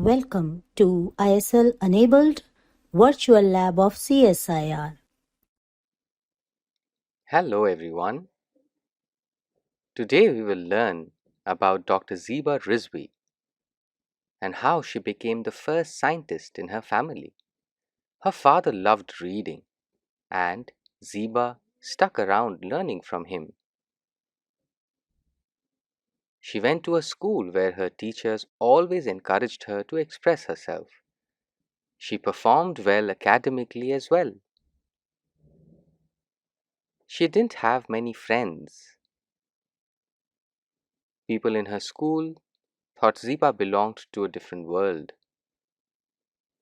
Welcome to ISL Enabled Virtual Lab of CSIR. Hello everyone. Today we will learn about Dr. Zeba Rizvi and how she became the first scientist in her family. Her father loved reading and Zeba stuck around learning from him. She went to a school where her teachers always encouraged her to express herself. She performed well academically as well. She didn't have many friends. People in her school thought Zeba belonged to a different world.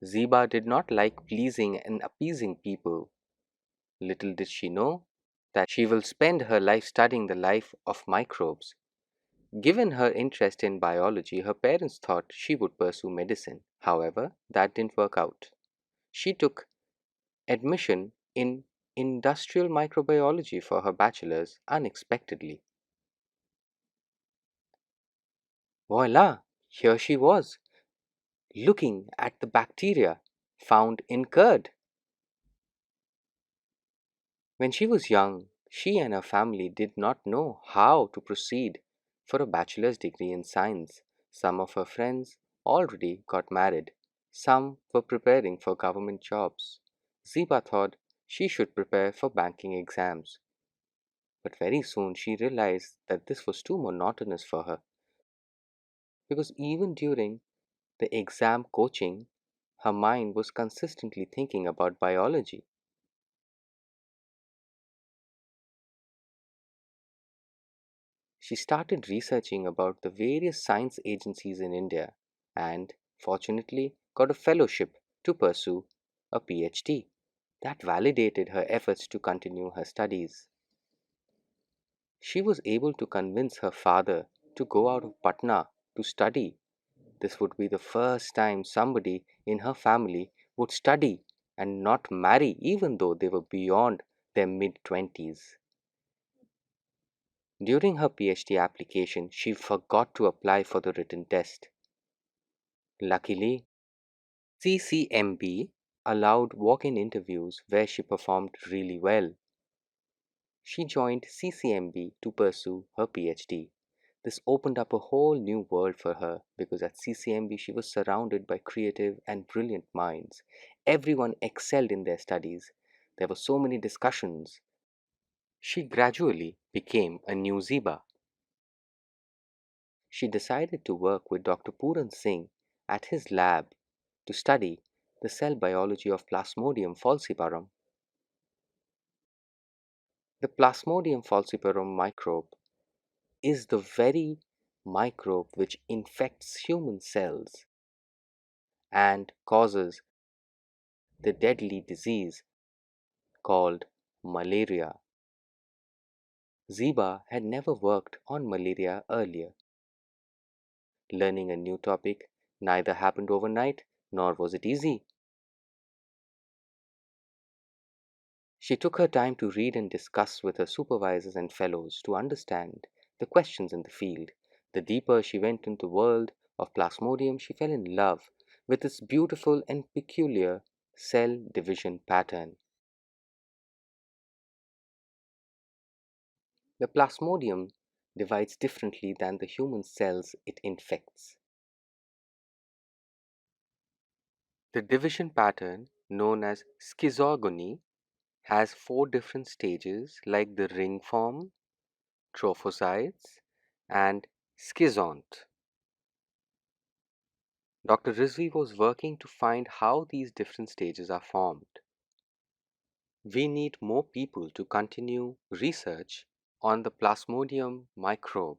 Zeba did not like pleasing and appeasing people. Little did she know that she will spend her life studying the life of microbes. Given her interest in biology, her parents thought she would pursue medicine. However, that didn't work out. She took admission in industrial microbiology for her bachelor's unexpectedly. Voila! Here she was, looking at the bacteria found in curd. When she was young, she and her family did not know how to proceed for a bachelor's degree in science. Some of her friends already got married, some were preparing for government jobs. Ziba thought she should prepare for banking exams, but very soon she realized that this was too monotonous for her because even during the exam coaching, her mind was consistently thinking about biology. She started researching about the various science agencies in India and, fortunately, got a fellowship to pursue a PhD. That validated her efforts to continue her studies. She was able to convince her father to go out of Patna to study. This would be the first time somebody in her family would study and not marry, even though they were beyond their mid 20s. During her PhD application, she forgot to apply for the written test. Luckily, CCMB allowed walk in interviews where she performed really well. She joined CCMB to pursue her PhD. This opened up a whole new world for her because at CCMB she was surrounded by creative and brilliant minds. Everyone excelled in their studies. There were so many discussions. She gradually became a new Zeba. She decided to work with Dr. Puran Singh at his lab to study the cell biology of Plasmodium falciparum. The Plasmodium falciparum microbe is the very microbe which infects human cells and causes the deadly disease called malaria. Zeba had never worked on malaria earlier. Learning a new topic neither happened overnight nor was it easy. She took her time to read and discuss with her supervisors and fellows to understand the questions in the field. The deeper she went into the world of Plasmodium, she fell in love with its beautiful and peculiar cell division pattern. The Plasmodium divides differently than the human cells it infects. The division pattern, known as schizogony, has four different stages like the ring form, trophocytes, and schizont. Dr. Rizvi was working to find how these different stages are formed. We need more people to continue research on the Plasmodium microbe.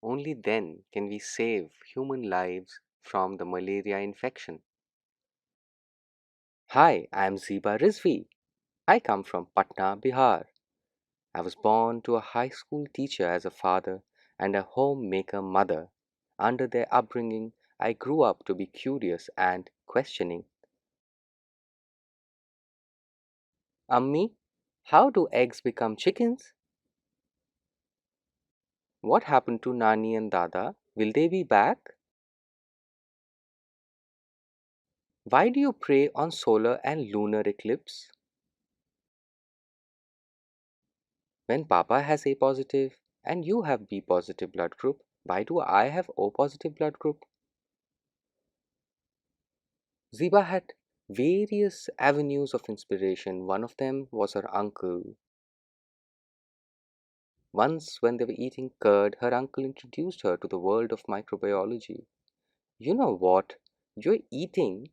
Only then can we save human lives from the malaria infection. Hi, I am Zeba Rizvi. I come from Patna, Bihar. I was born to a high school teacher as a father and a homemaker mother. Under their upbringing, I grew up to be curious and questioning. Ammi, how do eggs become chickens? What happened to Nani and Dada? Will they be back? Why do you pray on solar and lunar eclipse? When Papa has A positive and you have B positive blood group, why do I have O positive blood group? Zeba had various avenues of inspiration. One of them was her uncle. Once, when they were eating curd, her uncle introduced her to the world of microbiology. You know what? You're eating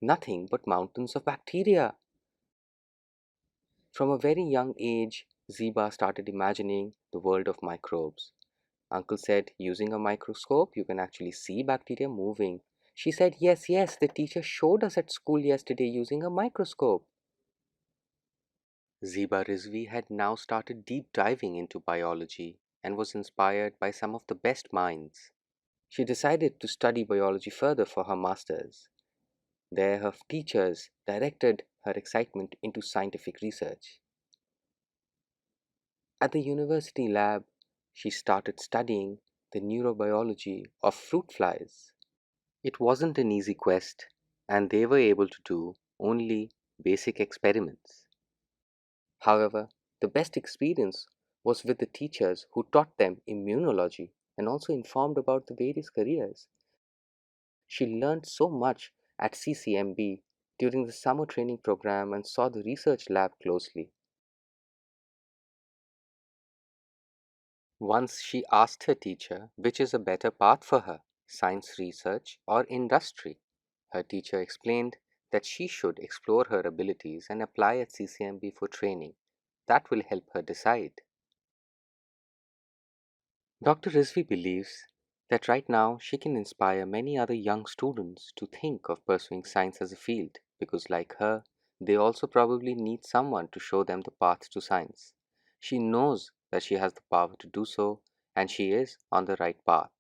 nothing but mountains of bacteria. From a very young age, Zeba started imagining the world of microbes. Uncle said, using a microscope, you can actually see bacteria moving. She said, yes, yes, the teacher showed us at school yesterday using a microscope. Zeba Rizvi had now started deep diving into biology and was inspired by some of the best minds. She decided to study biology further for her master's. There, her teachers directed her excitement into scientific research. At the university lab, she started studying the neurobiology of fruit flies. It wasn't an easy quest, and they were able to do only basic experiments. However, the best experience was with the teachers who taught them immunology and also informed about the various careers. She learned so much at CCMB during the summer training program and saw the research lab closely. Once she asked her teacher which is a better path for her, science research or industry. Her teacher explained that she should explore her abilities and apply at CCMB for training. That will help her decide. Dr. Rizvi believes that right now she can inspire many other young students to think of pursuing science as a field because, like her, they also probably need someone to show them the path to science. She knows that she has the power to do so and she is on the right path.